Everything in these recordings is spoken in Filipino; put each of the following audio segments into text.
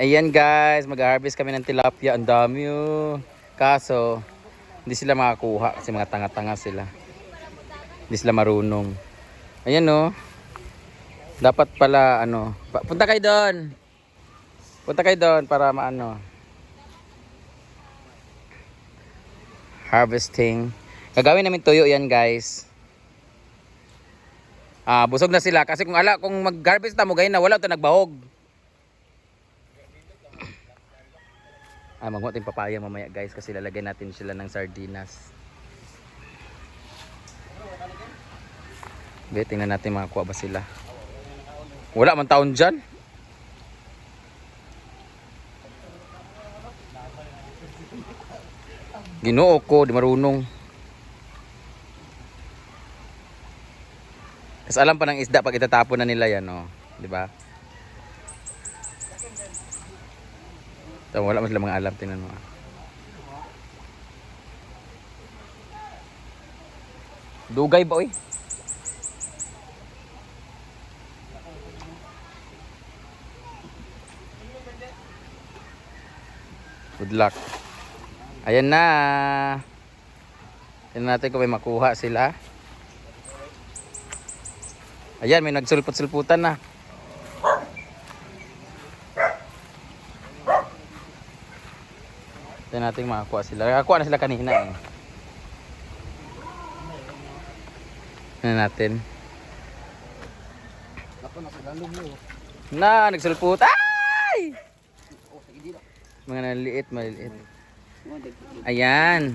Ayan guys, mag-harvest kami ng tilapia. Ang dami oh. Kaso, hindi sila makakuha kasi mga tanga-tanga sila. Hindi sila marunong. Ayan oh. Dapat pala ano, punta kayo doon. Punta kayo doon para maano. Harvesting. Gagawin namin tuyo yan guys. Busog na sila kasi kung mag-harvest na mo gayon na wala ito nagbahog. Magmuha tayong papaya mamaya guys kasi lalagyan natin sila ng sardinas. Tingnan natin makakuha ba sila. Wala man taon dyan. Ginoo ko, di marunong. Kasi alam pa ng isda pag itatapon na nila yan, oh. Di ba? So, wala man sila mga alam, tingnan mo. Dugay ba, oy? Good luck. Ayan na. Tingnan natin kung may makuha sila. Ayan, may nagsulpot-sulputan na. Tingnan natin makakuha sila. Nakakuha na sila kanina eh. Tingnan natin. Nagsulput. Ay! Mga naliliit, maliliit. Ayan.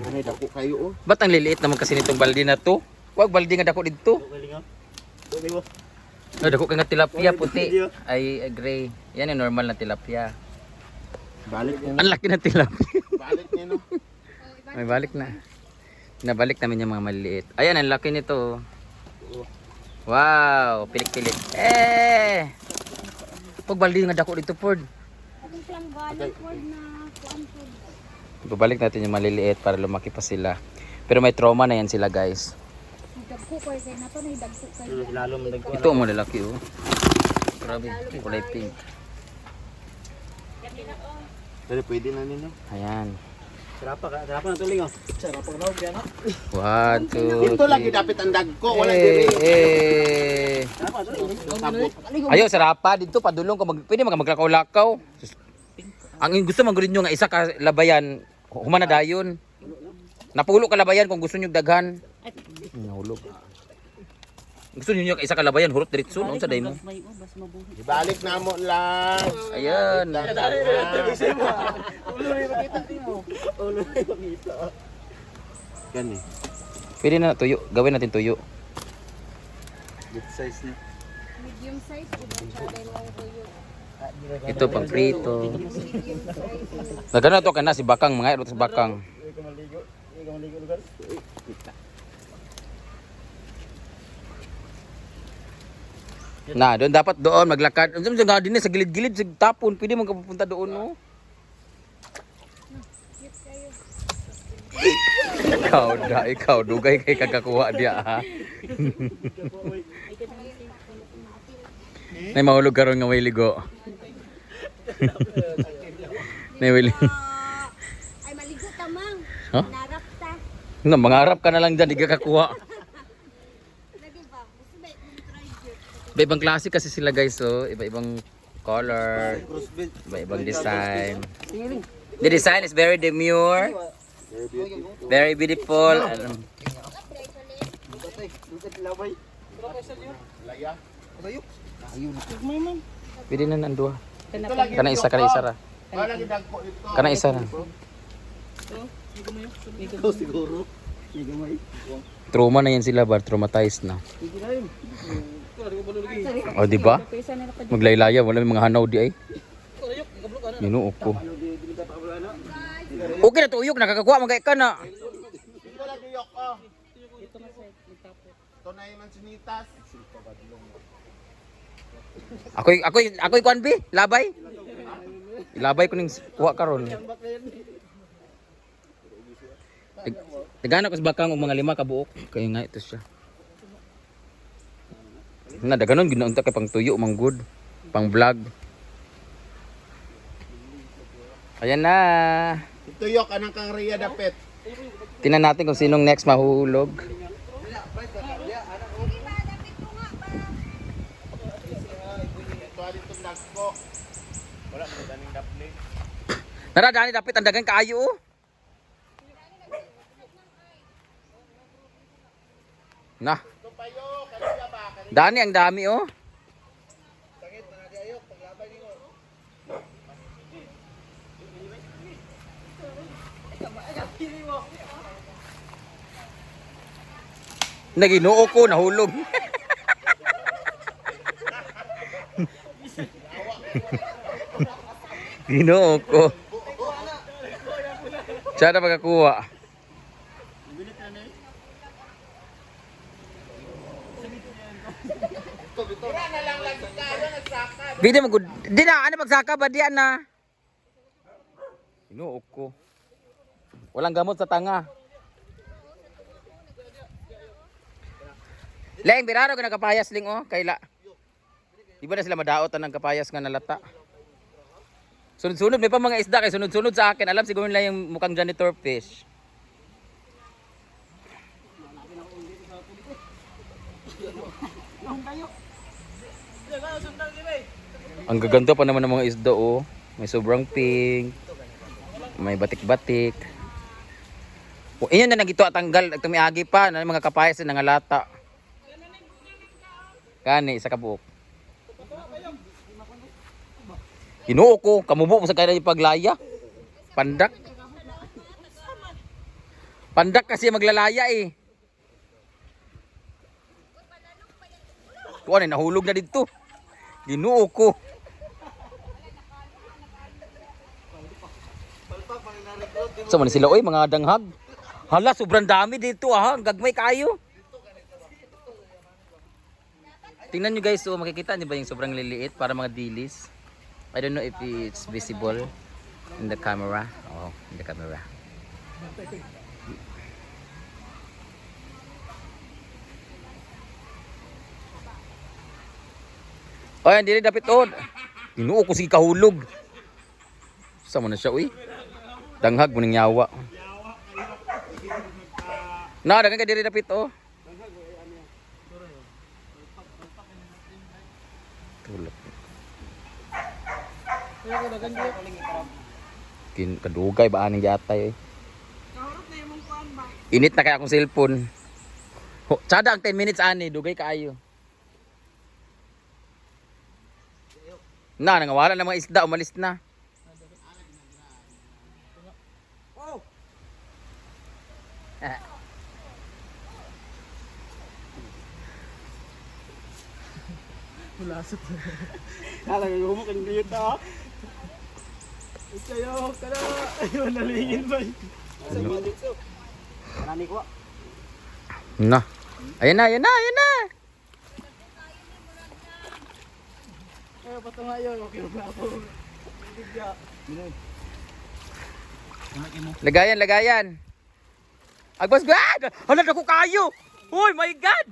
Ba't ang liliit naman kasi nitong balde na to? Huwag balde nga dako dito. Dako ka nga tilapia puti. Ay gray. Yan yung normal na tilapia. Balik niya. Ang laki ng tilapia. Balik niya no. May balik na. Nabalik namin yung mga maliliit. Ayan, ang laki nito. Wow, pilik-pilik. Huwag balde nga dako dito, Ford. Babalik natin yung maliliit para lumaki pa sila. Pero may trauma na yan sila guys. Ito ang malalaki oh. Grabe, kulay pink. Dali pwede na nila. Ayan. Sarapa na tuling oh. Sarapa na og yan. 1, 2, 3. Ito lagi dapat ang dagko, wala diri. Ayo sarapa dito padulong ko pwede maglakaw-lakaw. Ang gusto man gud nyo nga isa ka labayan, human na dayon. Napulo ka labayan kung gusto niyo daghan. Nahulog. Gusto niyo isa ka labayan hurot diretso unsa day mo? Ibalik na mo lang. Ayan. Ulo ay makita. Gani. Pwede na tuyo, gawin natin tuyo. Good size niya. Medium size iba tuyo. Ito pang prito. Nagana to kana si Bakang, mga ito si Bakang. Na, doon dapat doon maglakad. Unsa nga din sa gilid-gilid sig tapon, pwede man ka pupunta doon no. Ikaw dugay kay kagakuha dia ha. Nay mahulog karon nga may ligo. Nay wili. Ay maligo ta mang. Huh? Narap ta. No, mangarap ka na lang diyan, di ka kakuha. Lagi ba? Gusto ba i-try it? Iba-ibang klase kasi sila guys, so iba-ibang color, iba-ibang design. The design is very demure, very beautiful. Pwede na nandua. Kana isa ra. Kana isa ra. Siguro. Trauma na yan sila, traumatized na. O di ba? Maglaylaya, wala may mga hanaw di ay. Ginoo ko. Okay na tuyok, nakakakuha magay ka na. Ito lagi yok ko. Ito na yung mansinitas. Ako'y kuan bi, labay. Ilabay ko ning kuha karon. Tagana ko sa Bakang og mga 5 ka buok. Kaya nga ito siya. Na daganon ginaunta kay pang tuyo mang good, pang vlog. Ayan na. Ituyok, anang kang Ria dapit. Tingnan natin kung sinong next mahuhulog. Tuwa dito nagpo. Wala mo daning dapli. Nara, Dani, dapat ang dagang kaayo. Oh. Na. Tupayo, kanina ba? Dani, ang dami oh. Sakit na di ayok, paglabay ninyo. Naginuo ko, nahulog. Ginuo ko. Siya na pagkakuha. Bida mo gud. Di na, ano magsaka ba diyan na? Ginuo ko. Walang gamot sa tanga. Leng, biraro ka ng kapayas, Ling, oh. Kaila. Di ba na sila madaot ng kapayas nga nalata? Sunod-sunod, may pa mga isda kay sunod-sunod sa akin. Alam siguro nila yung mukhang janitor fish. Ang gaganda pa naman ng mga isda, oh. May sobrang pink. May batik-batik. Oh, iyon na nagito at tanggal. Tumiagi pa na mga kapayas na nangalata. Kani sa kabuok. Hinuo ko, kamubo mo sa kaya yung paglaya. Pandak. Pandak kasi maglalaya eh. Kuha na, nahulog na dito. Hinuo ko. Sa man sila, oy, mga danghag. Hala, sobrang dami dito ah. Gagmay kayo. Tingnan nyo guys, so makikita nyo ba yung sobrang liliit para mga dilis? I don't know if it's visible in the camera. Oh, in the camera. Oh, yan, dili dapat oh. Inuo ko sige kahulog. Sama na siya, uy. Danghag mo ning yawa. Na, dagan ka diri dapat oh. Tulog. Kadugay ba aning yatay eh. Init na kaya akong cellphone. Tsada ang 10 minutes ani, dugay kaayo. Na, nangawala na mga isda, umalis na. Mulasot. Kala ko mo kang diyot ah. Ikayo kada ayun nalingin ba? Sa balik so. Kanani ko. Na. Ayan na, ayan na, ayan na. Eh patungayo, okay na ako. Bigya. Lagayan, lagayan. Agbas gad! Hala dako kayo. Hoy, my god.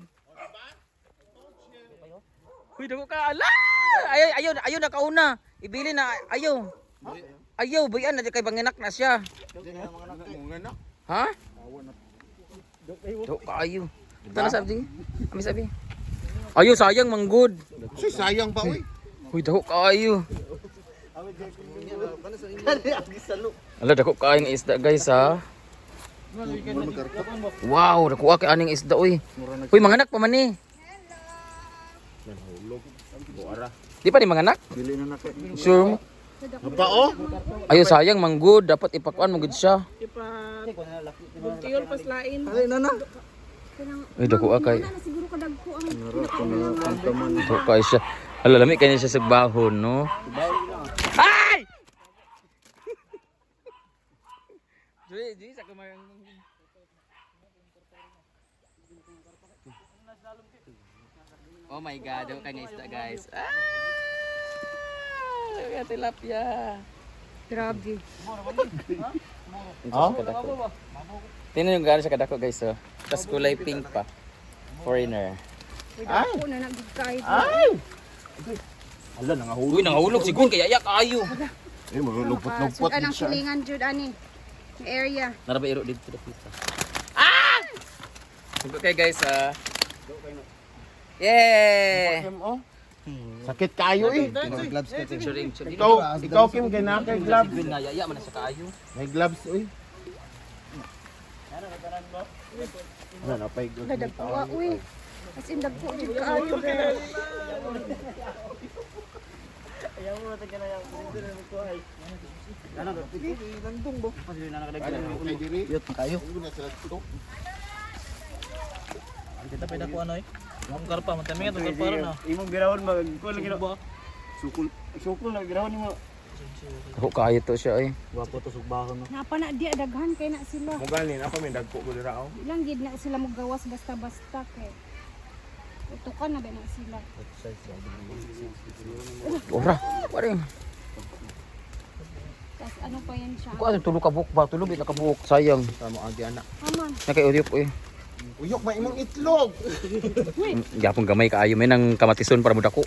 Hoy, dako ka. Ala! Ayaw na kauna. Ibili na ayaw. Ayaw, bayan na kay banginak na siya. Ha? Dako kayo. Tara sabi. Ami sabi. Ayaw sayang manggod. Sayang pa oy. Hoy, dako kayo. Ala dako kayo ng isda guys ha. Wow, nakuha kay aning isda oy. Hoy, manganak pa man ni. Di pa ni manganak? Dili na nako. Sure mo? Ba oh? Ayo sayang manggod, dapat ipakuan mo gud siya. Bugtiyon pas lain. Ay nana. Ay dako kay. Wala na siguro kadagko ang Dako kay siya. Hala lami kay niya sa sagbahon, no? Ay! Di sa kamarang. Oh my god, dako kay isda guys. Ah! Ay, tilapia. Grabe. Oh? Tingnan yung gano'n sa kadako guys, oh. Tapos kulay pink pa. Foreigner. Ay! Ako na nagkahit. Ay! Hala nangahulog. Uy, nangahulog siguro kaya yak ayo. Eh, lupot-lupot Sudan din ang siya. silingan jud ani. Yung area. Naraba iro dito sa pizza. Ah! Okay guys, yeah! Oh. Sakit kayo eh. Gloves ka featuring. Ikaw Kim, kay na kay gloves. Yaya man sa kaayo. May gloves, uy. Ano, napay gloves. Dadagwa uy. As in dagko jud kaayo. Ayaw mo natin ka na yung dito na magkuhay. Ay, diri. Yot kayo. Una sila to. Kita pwede ko ano eh. Ang karpa, matami nga itong karpa na. Imong girahon magkuha lagi na. Sukul na girahon mo. Ako kayo to siya eh. Wapo to sugbakan no. Napa na di daghan kay na sila. Mo ganin ako may dagko ko dira oh. Ilang gid na sila magawas basta-basta kay. Utukan na ba na sila. Ora, paring. Tas ano pa yan siya? Ko ano tulog ka buhok ba? Tulog ita ka buhok, sayang. Tama agi ana. Haman. Nakayuyok eh. Uyok may imong itlog. Gapong gamay kaayo may nang kamatison para mudako.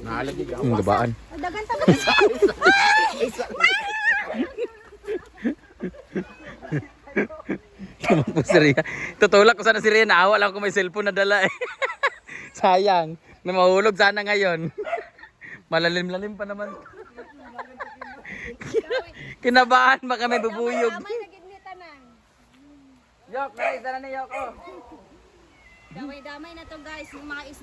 Naalagi ka. Gabaan. Dagan ta ba? Tumakbo si Rhea. Tutulak ko sana si Rhea. Naawa lang ko may cellphone na dala eh. Sayang. May mahulog sana ngayon. Malalim-lalim pa naman. Kinabahan baka may bubuyog. Damay na gid ni tanan. Yok, naray, sana ni Yok. Oh. Damay-damay na to guys, yung mga